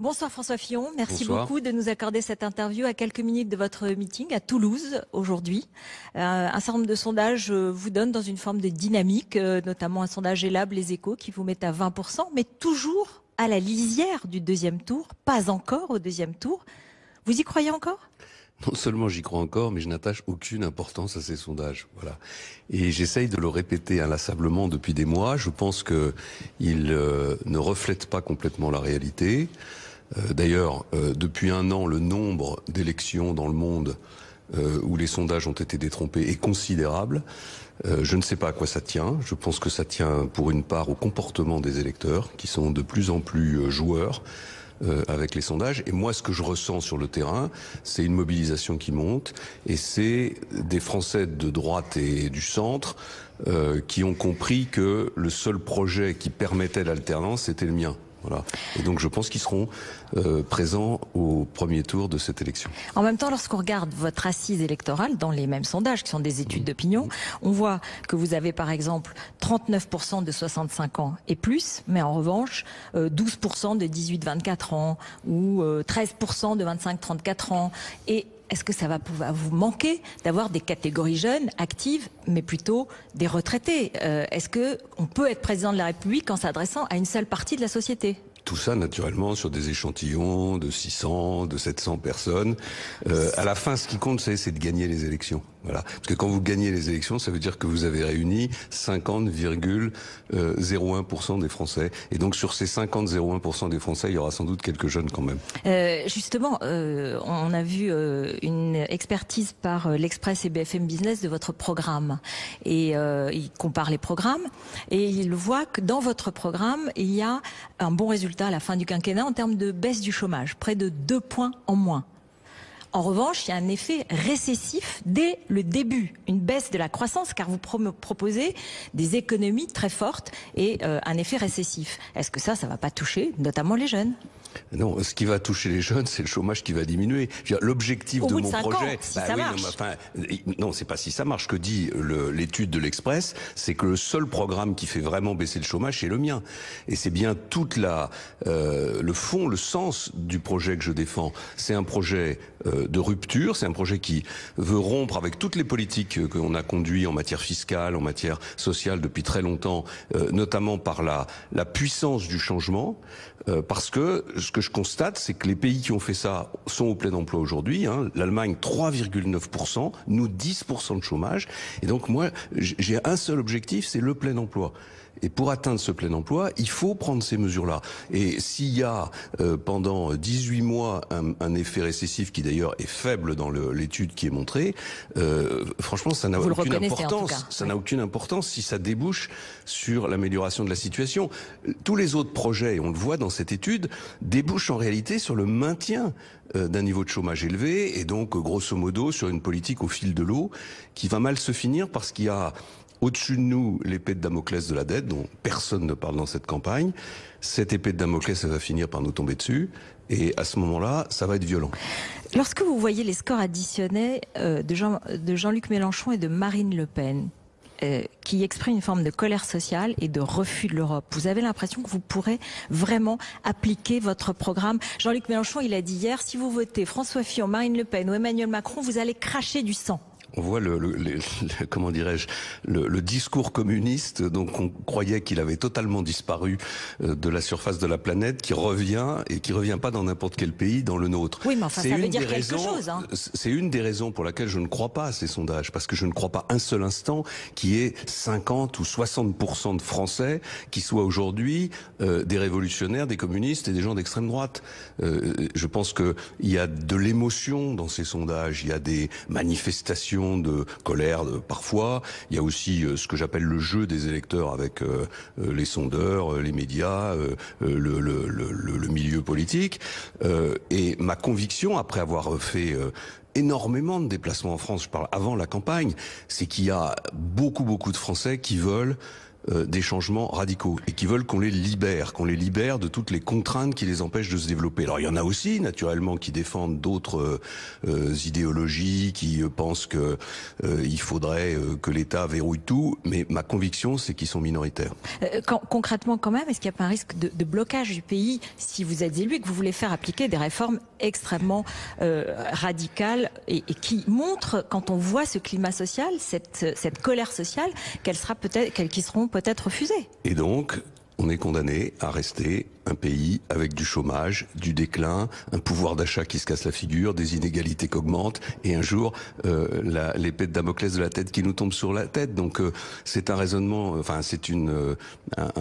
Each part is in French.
Bonsoir François Fillon, merci Bonsoir. beaucoup de nous accorder cette interview à quelques minutes de votre meeting à Toulouse aujourd'hui. Un certain nombre de sondages vous donnent dans une forme de dynamique, notamment un sondage Elab, Les Échos, qui vous met à 20%, mais toujours à la lisière du deuxième tour, pas encore au deuxième tour. Vous y croyez encore ? Non seulement j'y crois encore, mais je n'attache aucune importance à ces sondages. Voilà. Et j'essaye de le répéter inlassablement depuis des mois. Je pense qu'ils ne reflètent pas complètement la réalité. D'ailleurs, depuis un an, le nombre d'élections dans le monde où les sondages ont été détrompés est considérable. Je ne sais pas à quoi ça tient. Je pense que ça tient pour une part au comportement des électeurs qui sont de plus en plus joueurs avec les sondages. Et moi, ce que je ressens sur le terrain, c'est une mobilisation qui monte et c'est des Français de droite et du centre qui ont compris que le seul projet qui permettait l'alternance, c'était le mien. Voilà. Et donc je pense qu'ils seront présents au premier tour de cette élection. En même temps, lorsqu'on regarde votre assise électorale dans les mêmes sondages, qui sont des études d'opinion, on voit que vous avez par exemple 39% de 65 ans et plus, mais en revanche 12% de 18-24 ans ou 13% de 25-34 ans. Et est-ce que ça va pouvoir vous manquer d'avoir des catégories jeunes, actives, mais plutôt des retraités ? Est-ce qu'on peut être président de la République en s'adressant à une seule partie de la société ? Tout ça, naturellement, sur des échantillons de 600, de 700 personnes. À la fin, ce qui compte, c'est de gagner les élections. Voilà. Parce que quand vous gagnez les élections, ça veut dire que vous avez réuni 50,01% des Français. Et donc, sur ces 50,01% des Français, il y aura sans doute quelques jeunes quand même. Justement, on a vu une expertise par l'Express et BFM Business de votre programme. Et il compare les programmes et il voit que dans votre programme, il y a un bon résultat à la fin du quinquennat en termes de baisse du chômage, près de 2 points en moins. En revanche, il y a un effet récessif dès le début, une baisse de la croissance, car vous proposez des économies très fortes et un effet récessif. Est-ce que ça va pas toucher notamment les jeunes ? Non, ce qui va toucher les jeunes, c'est le chômage qui va diminuer. L'objectif de mon projet, non, c'est pas si ça marche. Ce que dit l'étude de l'Express, c'est que le seul programme qui fait vraiment baisser le chômage, c'est le mien. Et c'est bien toute le fond, le sens du projet que je défends. C'est un projet de rupture, c'est un projet qui veut rompre avec toutes les politiques qu'on a conduites en matière fiscale, en matière sociale depuis très longtemps, notamment par la puissance du changement, parce que ce que je constate, c'est que les pays qui ont fait ça sont au plein emploi aujourd'hui. L'Allemagne 3,9%, nous 10% de chômage. Et donc moi, j'ai un seul objectif, c'est le plein emploi. Et pour atteindre ce plein emploi, il faut prendre ces mesures-là. Et s'il y a pendant 18 mois un effet récessif qui d'ailleurs est faible dans l'étude qui est montrée, franchement, ça n'a aucune importance. Ça n'a aucune importance si ça débouche sur l'amélioration de la situation. Tous les autres projets, et on le voit dans cette étude, débouchent en réalité sur le maintien d'un niveau de chômage élevé et donc grosso modo sur une politique au fil de l'eau qui va mal se finir parce qu'il y a au-dessus de nous, l'épée de Damoclès de la dette, dont personne ne parle dans cette campagne. Cette épée de Damoclès, elle va finir par nous tomber dessus. Et à ce moment-là, ça va être violent. Lorsque vous voyez les scores additionnés de Jean-Luc Mélenchon et de Marine Le Pen, qui expriment une forme de colère sociale et de refus de l'Europe, vous avez l'impression que vous pourrez vraiment appliquer votre programme ? Jean-Luc Mélenchon, il a dit hier, si vous votez François Fillon, Marine Le Pen ou Emmanuel Macron, vous allez cracher du sang. On voit comment dirais-je, le discours communiste, donc on croyait qu'il avait totalement disparu de la surface de la planète, qui revient et qui revient pas dans n'importe quel pays, dans le nôtre. Oui, mais enfin, ça veut dire quelque chose. C'est une des raisons pour laquelle je ne crois pas à ces sondages, parce que je ne crois pas un seul instant qu'il y ait 50 ou 60% de Français qui soient aujourd'hui des révolutionnaires, des communistes et des gens d'extrême droite. Je pense qu'il y a de l'émotion dans ces sondages, il y a des manifestations de colère parfois. Il y a aussi ce que j'appelle le jeu des électeurs avec les sondeurs, les médias, le milieu politique. Et ma conviction, après avoir fait énormément de déplacements en France, je parle avant la campagne, c'est qu'il y a beaucoup de Français qui veulent des changements radicaux et qui veulent qu'on les libère de toutes les contraintes qui les empêchent de se développer. Alors il y en a aussi naturellement qui défendent d'autres idéologies, qui pensent que il faudrait que l'État verrouille tout, mais ma conviction c'est qu'ils sont minoritaires. Concrètement quand même, est-ce qu'il n'y a pas un risque de blocage du pays si vous êtes élu et que vous voulez faire appliquer des réformes extrêmement radicales et qui montrent, quand on voit ce climat social, cette colère sociale, qu'elles seront peut-être refusées. Et donc, on est condamné à rester un pays avec du chômage, du déclin, un pouvoir d'achat qui se casse la figure, des inégalités qui augmentent, et un jour, l'épée de Damoclès de la tête qui nous tombe sur la tête. Donc, c'est un raisonnement, enfin, c'est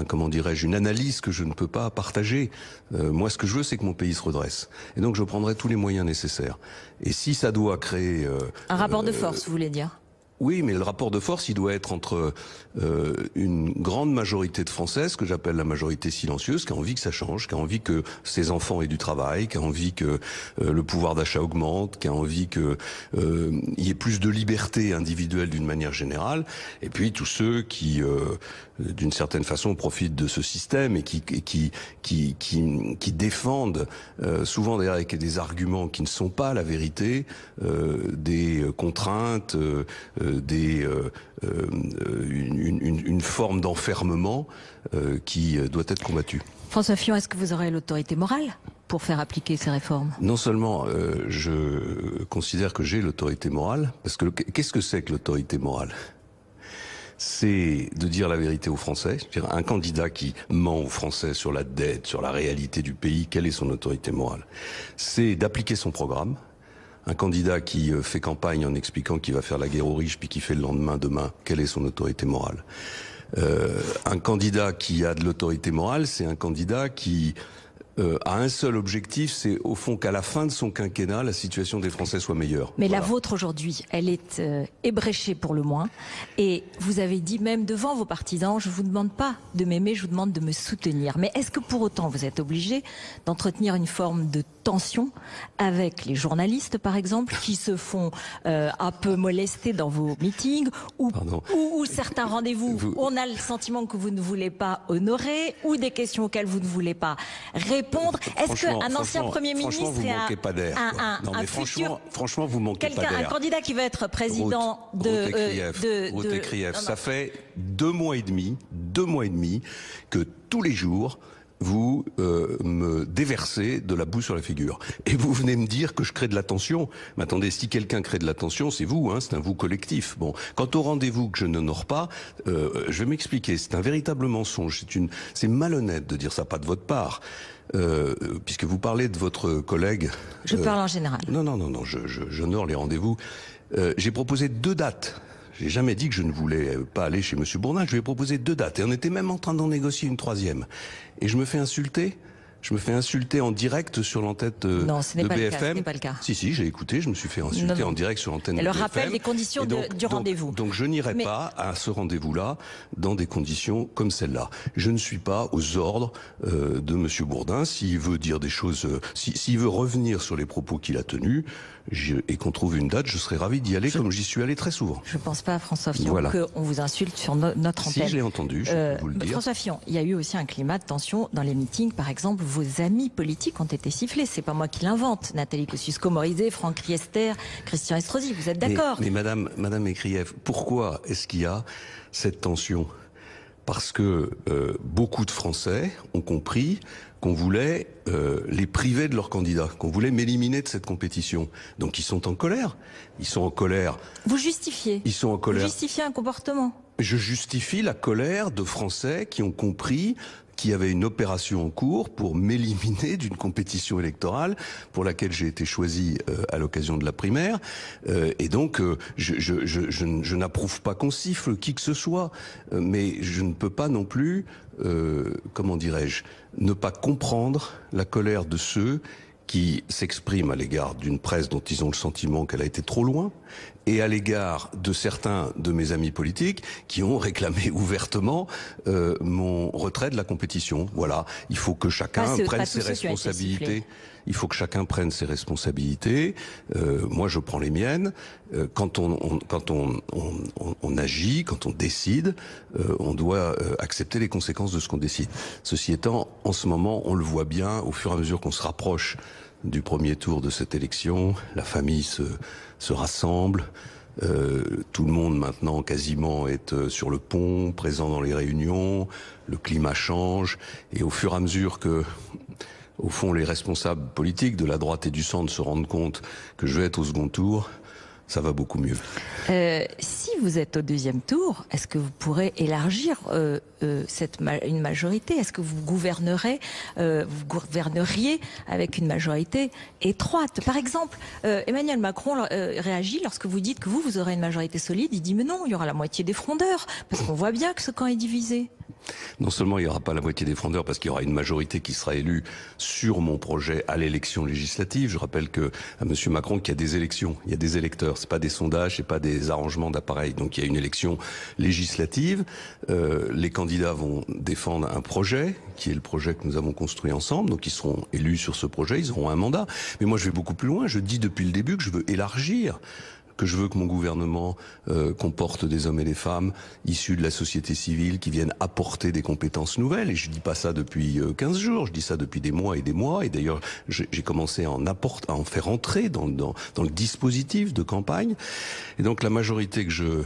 comment dirais-je, une analyse que je ne peux pas partager. Moi, ce que je veux, c'est que mon pays se redresse. Et donc, je prendrai tous les moyens nécessaires. Et si ça doit créer... un rapport de force, vous voulez dire ? Oui, mais le rapport de force, il doit être entre une grande majorité de Français, ce que j'appelle la majorité silencieuse, qui a envie que ça change, qui a envie que ses enfants aient du travail, qui a envie que le pouvoir d'achat augmente, qui a envie que il y ait plus de liberté individuelle d'une manière générale, et puis tous ceux qui, d'une certaine façon, profitent de ce système et qui défendent souvent d'ailleurs avec des arguments qui ne sont pas la vérité, des contraintes, une forme d'enfermement qui doit être combattue. François Fillon, est-ce que vous aurez l'autorité morale pour faire appliquer ces réformes? Non seulement je considère que j'ai l'autorité morale, parce que qu'est-ce que c'est que l'autorité morale? C'est de dire la vérité aux Français. C'est-à-dire un candidat qui ment aux Français sur la dette, sur la réalité du pays, quelle est son autorité morale? C'est d'appliquer son programme. Un candidat qui fait campagne en expliquant qu'il va faire la guerre aux riches puis qui fait le lendemain demain, quelle est son autorité morale? Un candidat qui a de l'autorité morale, c'est un candidat qui a un seul objectif, c'est au fond qu'à la fin de son quinquennat, la situation des Français soit meilleure. Mais voilà. La vôtre aujourd'hui, elle est ébréchée pour le moins. Et vous avez dit même devant vos partisans, je vous demande pas de m'aimer, je vous demande de me soutenir. Mais est-ce que pour autant vous êtes obligé d'entretenir une forme de tension avec les journalistes, par exemple, qui se font un peu molester dans vos meetings ou certains rendez-vous où on a le sentiment que vous ne voulez pas honorer ou des questions auxquelles vous ne voulez pas répondre. Est-ce qu'un ancien Premier ministre vous manquez pas d'air. Non, mais franchement, vous manquez pas d'air. Un candidat qui va être président Ruth Krief, ça fait 2 mois et demi que tous les jours vous me déversez de la boue sur la figure. Et vous venez me dire que je crée de la tension. Mais attendez, si quelqu'un crée de la tension, c'est vous, c'est un vous collectif. Bon, quant au rendez-vous que je n'honore pas, je vais m'expliquer. C'est un véritable mensonge. C'est malhonnête de dire ça, pas de votre part. Puisque vous parlez de votre collègue... Je parle en général. Non, j'honore les rendez-vous. J'ai proposé 2 dates. J'ai jamais dit que je ne voulais pas aller chez Monsieur Bourdin. Je lui ai proposé 2 dates. Et on était même en train d'en négocier une 3e. Et je me fais insulter. Je me fais insulter en direct sur l'antenne de BFM. Non, ce n'est pas le cas. Si, j'ai écouté, je me suis fait insulter en direct sur l'antenne de BFM. Elle rappelle les conditions du rendez-vous. Donc je n'irai pas à ce rendez-vous-là dans des conditions comme celle-là. Je ne suis pas aux ordres de Monsieur Bourdin. S'il veut dire des choses, s'il veut revenir sur les propos qu'il a tenus, et qu'on trouve une date, je serais ravi d'y aller comme j'y suis allé très souvent. Je ne pense pas, François Fillon, qu'on vous insulte sur notre antenne. Si, je l'ai entendu, je peux vous le dire. François Fillon, il y a eu aussi un climat de tension dans les meetings. Par exemple, vos amis politiques ont été sifflés. C'est pas moi qui l'invente. Nathalie Kosciusko-Morizet, Franck Riester, Christian Estrosi, vous êtes d'accord? Mais Madame Écriève, pourquoi est-ce qu'il y a cette tension? Parce que beaucoup de Français ont compris qu'on voulait les priver de leurs candidats, qu'on voulait m'éliminer de cette compétition. Donc ils sont en colère. Ils sont en colère. Vous justifiez. Ils sont en colère. Vous justifiez un comportement. Je justifie la colère de Français qui ont compris qu'il y avait une opération en cours pour m'éliminer d'une compétition électorale pour laquelle j'ai été choisi à l'occasion de la primaire. Et donc, je n'approuve pas qu'on siffle qui que ce soit, mais je ne peux pas non plus, comment dirais-je, ne pas comprendre la colère de ceux qui s'expriment à l'égard d'une presse dont ils ont le sentiment qu'elle a été trop loin, et à l'égard de certains de mes amis politiques qui ont réclamé ouvertement mon retrait de la compétition. Voilà, il faut que chacun prenne ses responsabilités. Il faut que chacun prenne ses responsabilités. Moi, je prends les miennes. Quand on agit, quand on décide, on doit accepter les conséquences de ce qu'on décide. Ceci étant, en ce moment, on le voit bien, au fur et à mesure qu'on se rapproche du premier tour de cette élection, la famille se rassemble. Tout le monde maintenant quasiment est sur le pont, présent dans les réunions. Le climat change, et au fur et à mesure que, au fond, les responsables politiques de la droite et du centre se rendent compte que je vais être au second tour, ça va beaucoup mieux. Si vous êtes au deuxième tour, est-ce que vous pourrez élargir une majorité? Est-ce que vous gouverneriez avec une majorité étroite? Par exemple, Emmanuel Macron réagit lorsque vous dites que vous aurez une majorité solide. Il dit mais non, il y aura la moitié des frondeurs, parce qu'on voit bien que ce camp est divisé. Non seulement il n'y aura pas la moitié des frondeurs, parce qu'il y aura une majorité qui sera élue sur mon projet à l'élection législative. Je rappelle à M. Macron qu'il y a des élections, il y a des électeurs. C'est pas des sondages, c'est pas des arrangements d'appareils. Donc il y a une élection législative. Les candidats vont défendre un projet, qui est le projet que nous avons construit ensemble. Donc ils seront élus sur ce projet, ils auront un mandat. Mais moi je vais beaucoup plus loin. Je dis depuis le début que je veux élargir, que je veux que mon gouvernement comporte des hommes et des femmes issus de la société civile qui viennent apporter des compétences nouvelles. Et je dis pas ça depuis 15 jours, je dis ça depuis des mois et des mois. Et d'ailleurs, j'ai commencé à en faire entrer dans le dispositif de campagne. Et donc la majorité que je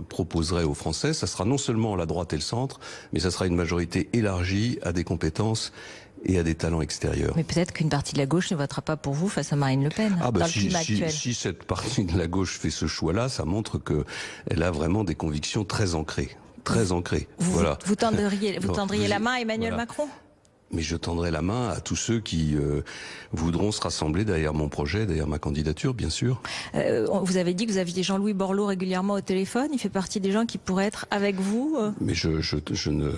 proposerai aux Français, ça sera non seulement la droite et le centre, mais ça sera une majorité élargie à des compétences et à des talents extérieurs. Mais peut-être qu'une partie de la gauche ne votera pas pour vous face à Marine Le Pen, dans le climat actuel. Si cette partie de la gauche fait ce choix-là, ça montre qu'elle a vraiment des convictions très ancrées. Très ancrées. Voilà. Vous tendriez la main à Emmanuel Macron ? Mais je tendrai la main à tous ceux qui voudront se rassembler derrière mon projet, derrière ma candidature, bien sûr. Vous avez dit que vous aviez Jean-Louis Borloo régulièrement au téléphone. Il fait partie des gens qui pourraient être avec vous Mais je ne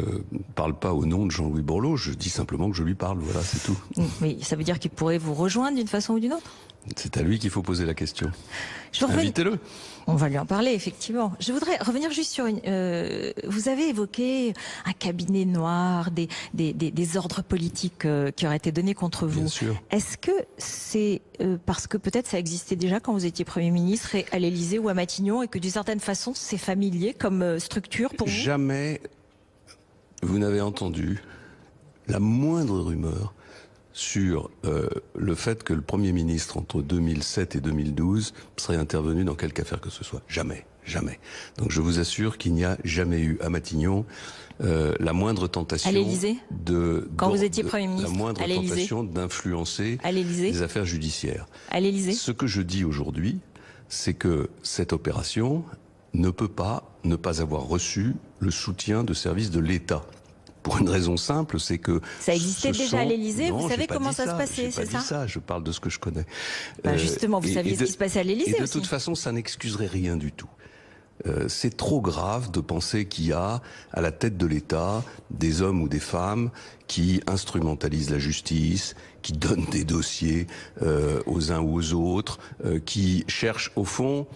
parle pas au nom de Jean-Louis Borloo. Je dis simplement que je lui parle. Voilà, c'est tout. Mais ça veut dire qu'il pourrait vous rejoindre d'une façon ou d'une autre ? C'est à lui qu'il faut poser la question. Invitez-le. On va lui en parler, effectivement. Je voudrais revenir juste sur vous avez évoqué un cabinet noir, des ordres politiques qui auraient été donnés contre vous. Bien sûr. Est-ce que c'est parce que peut-être ça existait déjà quand vous étiez Premier ministre et à l'Élysée ou à Matignon, et que d'une certaine façon c'est familier comme structure pour vous ? Jamais vous n'avez entendu la moindre rumeur sur le fait que le Premier ministre, entre 2007 et 2012, serait intervenu dans quelque affaire que ce soit. Jamais. Jamais. Donc je vous assure qu'il n'y a jamais eu à Matignon la moindre tentation... À l'Élysée ? Quand vous étiez Premier ministre, la moindre tentation d'influencer les affaires judiciaires. À l'Élysée ? Ce que je dis aujourd'hui, c'est que cette opération ne peut pas ne pas avoir reçu le soutien de services de l'État. Pour une raison simple, c'est que... Ça existait déjà à l'Élysée, vous savez comment ça se passait, c'est ça ? Je n'ai pas dit ça, je parle de ce que je connais. Justement, vous saviez ce qui se passait à l'Élysée aussi. Et de toute façon, ça n'excuserait rien du tout. C'est trop grave de penser qu'il y a à la tête de l'État des hommes ou des femmes qui instrumentalisent la justice, qui donnent des dossiers aux uns ou aux autres, qui cherchent au fond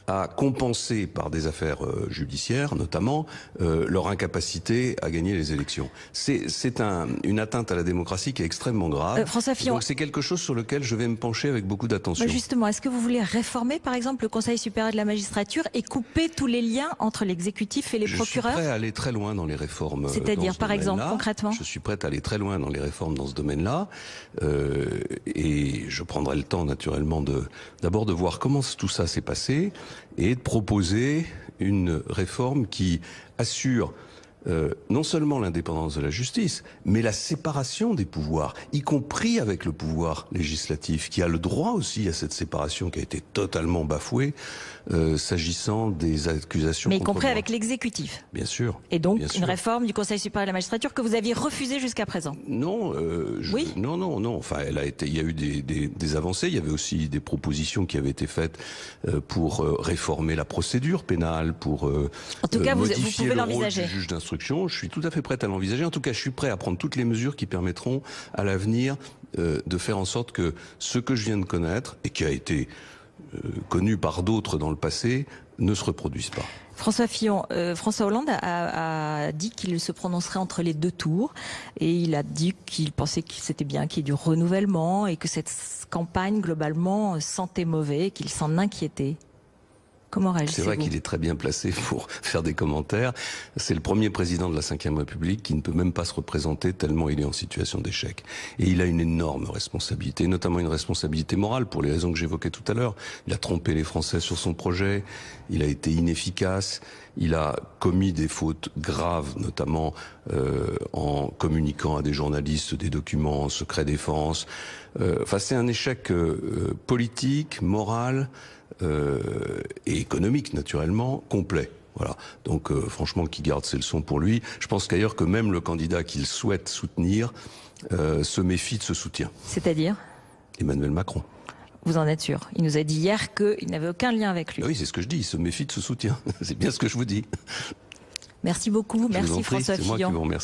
à compenser par des affaires judiciaires, notamment, leur incapacité à gagner les élections. C'est une atteinte à la démocratie qui est extrêmement grave. François Fillon, donc c'est quelque chose sur lequel je vais me pencher avec beaucoup d'attention. Justement, est-ce que vous voulez réformer, par exemple, le Conseil supérieur de la magistrature et couper tous les liens entre l'exécutif et les procureurs ? Je suis prêt à aller très loin dans les réformes. C'est-à-dire, par exemple, concrètement ? Je suis prêt à aller très loin dans les réformes dans ce domaine-là. Et je prendrai le temps, naturellement, d'abord de voir comment tout ça s'est passé, et de proposer une réforme qui assure non seulement l'indépendance de la justice, mais la séparation des pouvoirs, y compris avec le pouvoir législatif, qui a le droit aussi à cette séparation qui a été totalement bafouée s'agissant des accusations. Mais y compris avec l'exécutif. Bien sûr. Et donc une réforme du Conseil supérieur de la magistrature que vous aviez refusée jusqu'à présent. Non, oui. Non. Enfin, il y a eu des avancées. Il y avait aussi des propositions qui avaient été faites pour réformer la procédure pénale, pour en tout cas, modifier vous pouvez le l'envisager. rôle du juge d'instruction. Je suis tout à fait prêt à l'envisager. En tout cas, je suis prêt à prendre toutes les mesures qui permettront à l'avenir de faire en sorte que ce que je viens de connaître, et qui a été connu par d'autres dans le passé, ne se reproduise pas. François Fillon, François Hollande a dit qu'il se prononcerait entre les 2 tours et il a dit qu'il pensait que c'était bien qu'il y ait du renouvellement et que cette campagne globalement sentait mauvais et qu'il s'en inquiétait. Comment réagissez-vous ? C'est vrai qu'il est très bien placé pour faire des commentaires. C'est le premier président de la Ve République qui ne peut même pas se représenter tellement il est en situation d'échec. Et il a une énorme responsabilité, notamment une responsabilité morale pour les raisons que j'évoquais tout à l'heure. Il a trompé les Français sur son projet, il a été inefficace, il a commis des fautes graves, notamment en communiquant à des journalistes des documents en secret défense. Enfin, c'est un échec politique, moral, et économique naturellement, complet. Voilà. Donc franchement, qui garde ses leçons pour lui. Je pense qu'ailleurs que même le candidat qu'il souhaite soutenir se méfie de ce soutien. C'est-à-dire ? Emmanuel Macron. Vous en êtes sûr ? Il nous a dit hier qu'il n'avait aucun lien avec lui. Oui, c'est ce que je dis, il se méfie de ce soutien. C'est bien ce que je vous dis. Merci beaucoup, merci François Fillon. C'est moi qui vous remercie.